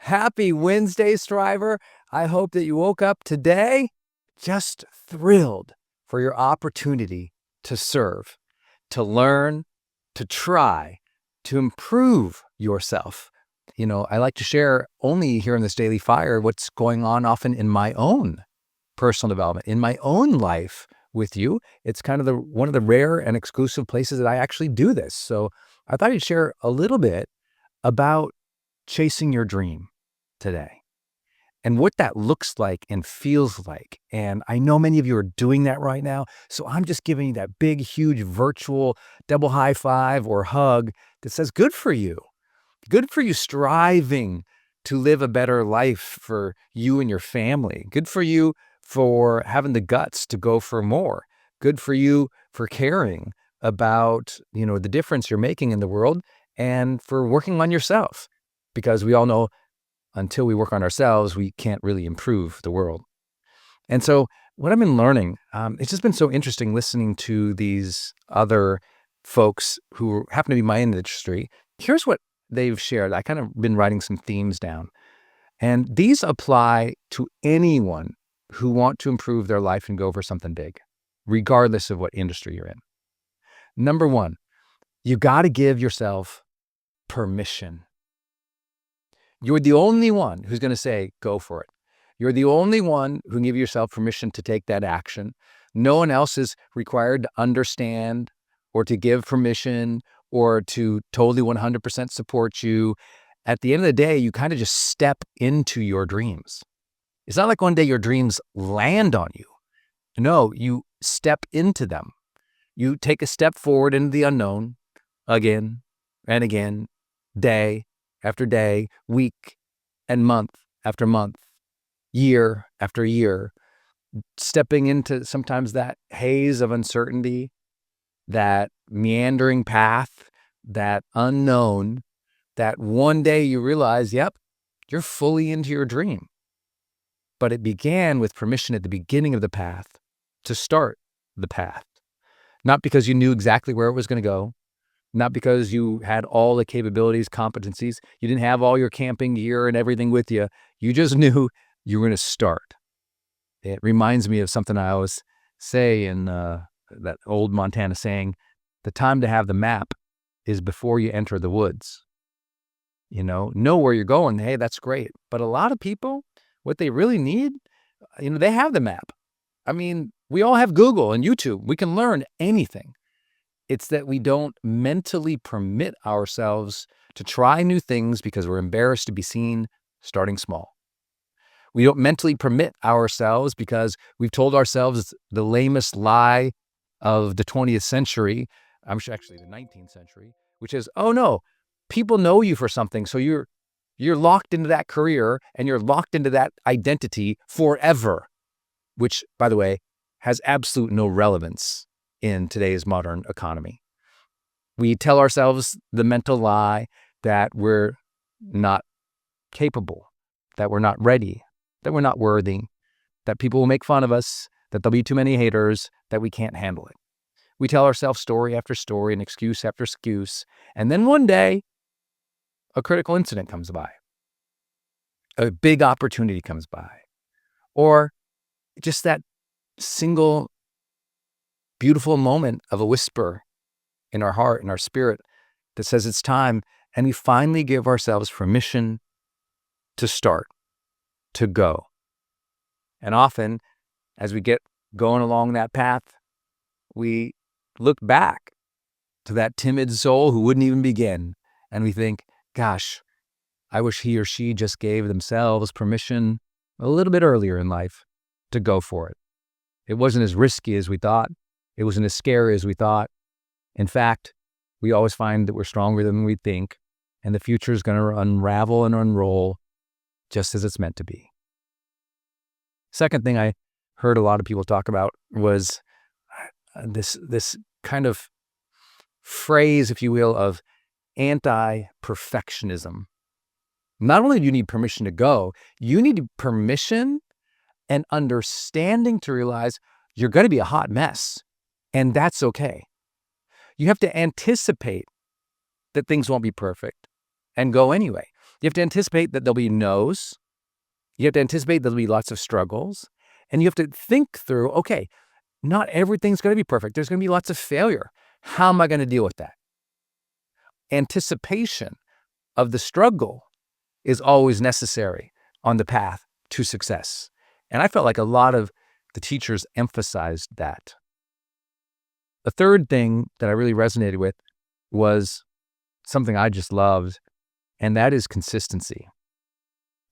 Happy Wednesday, Striver. I hope that you woke up today just thrilled for your opportunity to serve, to learn, to try, to improve yourself. I like to share only here in this Daily Fire what's going on often in my own personal development, in my own life with you. It's kind of one of the rare and exclusive places that I actually do this. So I thought I'd share a little bit about chasing your dream today and what that looks like and feels like. And I know many of you are doing that right now. So I'm just giving you that big, huge virtual double high five or hug that says, good for you. Good for you striving to live a better life for you and your family. Good for you for having the guts to go for more. Good for you for caring about, the difference you're making in the world and for working on yourself. Because we all know until we work on ourselves, we can't really improve the world. And so what I've been learning, it's just been so interesting listening to these other folks who happen to be my industry. Here's what they've shared. I kind of been writing some themes down. And these apply to anyone who want to improve their life and go for something big, regardless of what industry you're in. Number one, you got to give yourself permission. You're the only one who's going to say, go for it. You're the only one who can give yourself permission to take that action. No one else is required to understand or to give permission or to totally 100% support you. At the end of the day, you kind of just step into your dreams. It's not like one day your dreams land on you. No, you step into them. You take a step forward into the unknown again and again, day after day, week and month after month, year after year, stepping into sometimes that haze of uncertainty, that meandering path, that unknown, that one day you realize, yep, you're fully into your dream. But it began with permission at the beginning of the path to start the path. Not because you knew exactly where it was going to go, not because you had all the capabilities, competencies. You didn't have all your camping gear and everything with you. You just knew you were going to start. It reminds me of something I always say in that old Montana saying, the time to have the map is before you enter the woods. Know where you're going. Hey, that's great. But a lot of people, what they really need, they have the map. I mean, we all have Google and YouTube. We can learn anything. It's that we don't mentally permit ourselves to try new things because we're embarrassed to be seen starting small. We don't mentally permit ourselves because we've told ourselves the lamest lie of the 20th century, I'm sure actually the 19th century, which is, oh no, people know you for something. So you're locked into that career and you're locked into that identity forever, which, by the way, has absolute no relevance in today's modern economy. We tell ourselves the mental lie that we're not capable, that we're not ready, that we're not worthy, that people will make fun of us, that there'll be too many haters, that we can't handle it. We tell ourselves story after story and excuse after excuse. And then one day, a critical incident comes by. A big opportunity comes by. Or just that single beautiful moment of a whisper in our heart, in our spirit, that says it's time. And we finally give ourselves permission to start, to go. And often, as we get going along that path, we look back to that timid soul who wouldn't even begin. And we think, gosh, I wish he or she just gave themselves permission a little bit earlier in life to go for it. It wasn't as risky as we thought. It wasn't as scary as we thought. In fact, we always find that we're stronger than we think, and the future is going to unravel and unroll just as it's meant to be. Second thing I heard a lot of people talk about was this kind of phrase, if you will, of anti-perfectionism. Not only do you need permission to go, you need permission and understanding to realize you're going to be a hot mess, and that's okay. You have to anticipate that things won't be perfect and go anyway. You have to anticipate that there'll be no's. You have to anticipate there'll be lots of struggles. And you have to think through, okay, not everything's going to be perfect. There's going to be lots of failure. How am I going to deal with that? Anticipation of the struggle is always necessary on the path to success. And I felt like a lot of the teachers emphasized that. The third thing that I really resonated with was something I just loved, and that is consistency.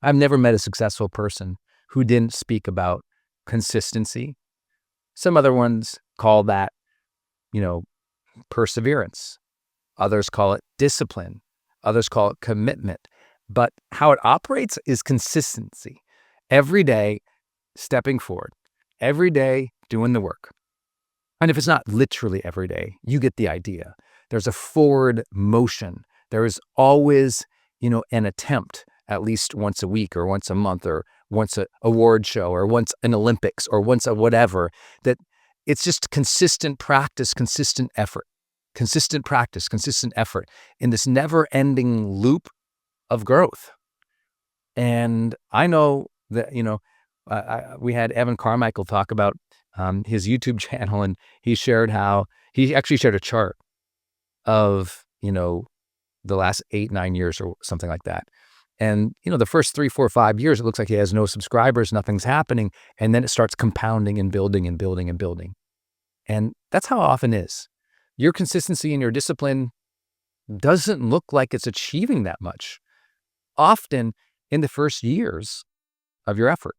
I've never met a successful person who didn't speak about consistency. Some other ones call that, perseverance. Others call it discipline. Others call it commitment. But how it operates is consistency. Every day, stepping forward. Every day, doing the work. And if it's not literally every day, you get the idea. There's a forward motion. There is always, an attempt at least once a week or once a month or once an award show or once an Olympics or once a whatever, that it's just consistent practice, consistent effort, consistent practice, consistent effort in this never-ending loop of growth. And I know that, we had Evan Carmichael talk about his YouTube channel, and he shared how he actually shared a chart of, the last 8-9 years or something like that. And, the first 3, 4, 5 years, it looks like he has no subscribers, nothing's happening. And then it starts compounding and building and building and building. And that's how it often is. Your consistency and your discipline doesn't look like it's achieving that much. Often in the first years of your effort,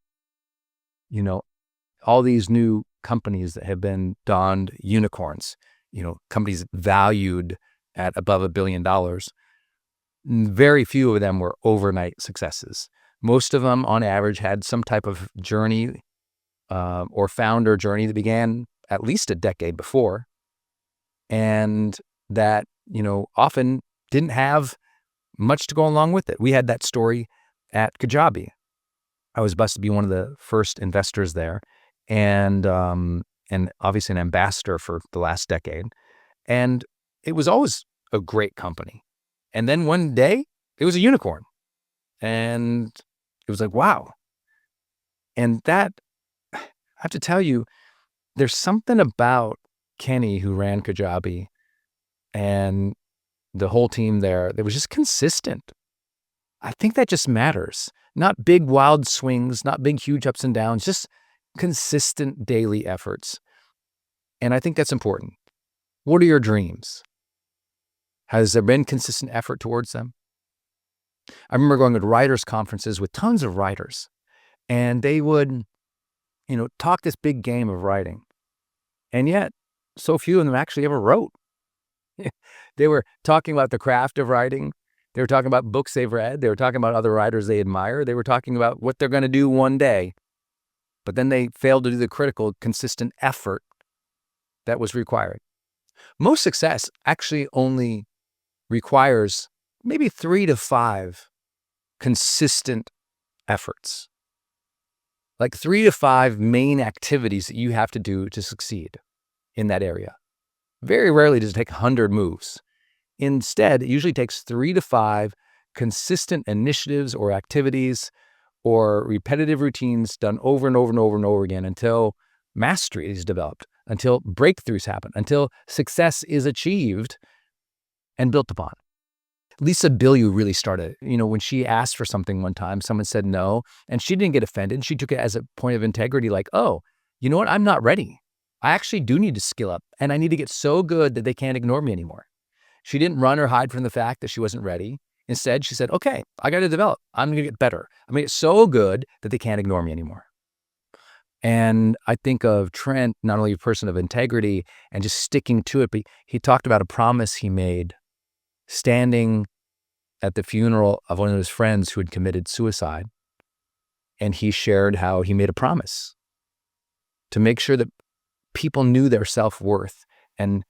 all these new companies that have been donned unicorns, companies valued at above $1 billion, very few of them were overnight successes. Most of them, on average, had some type of journey or founder journey that began at least a decade before, and that, often didn't have much to go along with it. We had that story at Kajabi. I was blessed to be one of the first investors there, and obviously an ambassador for the last decade. And it was always a great company. And then one day, it was a unicorn. And it was like, wow. And that, I have to tell you, there's something about Kenny, who ran Kajabi, and the whole team there that was just consistent. I think that just matters. Not big wild swings, not big huge ups and downs, just consistent daily efforts. And I think that's important. What are your dreams? Has there been consistent effort towards them? I remember going to writers' conferences with tons of writers, and they would, talk this big game of writing. And yet, so few of them actually ever wrote. They were talking about the craft of writing. They were talking about books they've read. They were talking about other writers they admire. They were talking about what they're going to do one day. But then they failed to do the critical, consistent effort that was required. Most success actually only requires maybe 3 to 5 consistent efforts. Like 3 to 5 main activities that you have to do to succeed in that area. Very rarely does it take 100 moves. Instead, it usually takes 3 to 5 consistent initiatives or activities or repetitive routines done over and over and over and over again until mastery is developed, until breakthroughs happen, until success is achieved and built upon. Lisa Bilyeu really started, when she asked for something one time, someone said no, and she didn't get offended. She took it as a point of integrity, like, oh, you know what? I'm not ready. I actually do need to skill up, and I need to get so good that they can't ignore me anymore. She didn't run or hide from the fact that she wasn't ready. Instead, she said, okay, I got to develop. I'm going to get better. I'm going to get so good that they can't ignore me anymore. And I think of Trent, not only a person of integrity and just sticking to it, but he talked about a promise he made standing at the funeral of one of his friends who had committed suicide. And he shared how he made a promise to make sure that people knew their self-worth. And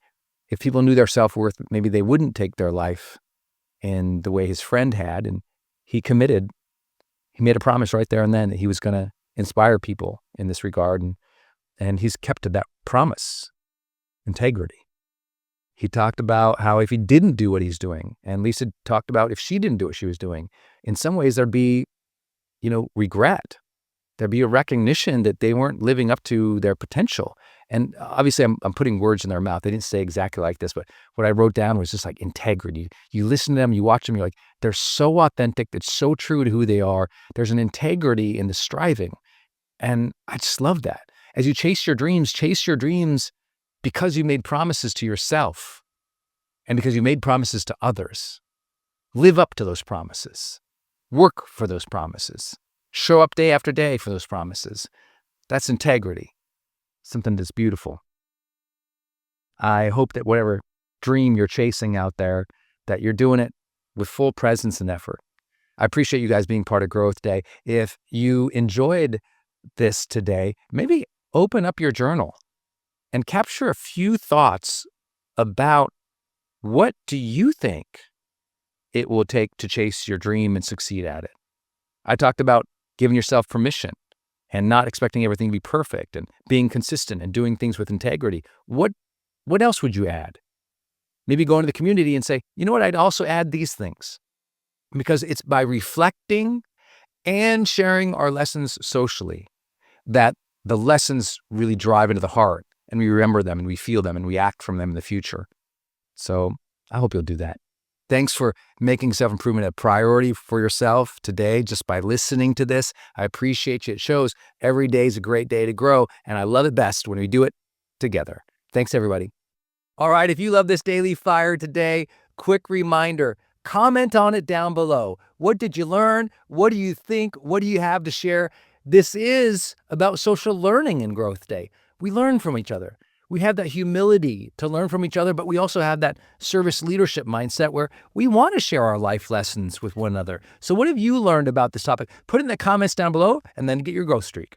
if people knew their self-worth, maybe they wouldn't take their life in the way his friend had. And he committed. He made a promise right there and then that he was going to inspire people in this regard. And he's kept to that promise. Integrity. He talked about how if he didn't do what he's doing, and Lisa talked about if she didn't do what she was doing, in some ways there'd be, regret. There'd be a recognition that they weren't living up to their potential. And obviously I'm putting words in their mouth. They didn't say exactly like this, but what I wrote down was just like integrity. You listen to them, you watch them, you're like, they're so authentic. It's so true to who they are. There's an integrity in the striving. And I just love that. As you chase your dreams because you made promises to yourself and because you made promises to others. Live up to those promises. Work for those promises. Show up day after day for those promises. That's integrity. Something that's beautiful. I hope that whatever dream you're chasing out there, that you're doing it with full presence and effort. I appreciate you guys being part of Growth Day. If you enjoyed this today, maybe open up your journal and capture a few thoughts about what do you think it will take to chase your dream and succeed at it. I talked about giving yourself permission and not expecting everything to be perfect and being consistent and doing things with integrity. What else would you add? Maybe go into the community and say, you know what, I'd also add these things. Because it's by reflecting and sharing our lessons socially that the lessons really drive into the heart and we remember them and we feel them and we act from them in the future. So I hope you'll do that. Thanks for making self-improvement a priority for yourself today just by listening to this. I appreciate you. It shows every day is a great day to grow, and I love it best when we do it together. Thanks, everybody. All right, if you love this Daily Fire today, quick reminder, comment on it down below. What did you learn? What do you think? What do you have to share? This is about social learning in Growth Day. We learn from each other. We have that humility to learn from each other, but we also have that service leadership mindset where we want to share our life lessons with one another. So what have you learned about this topic? Put it in the comments down below and then get your growth streak.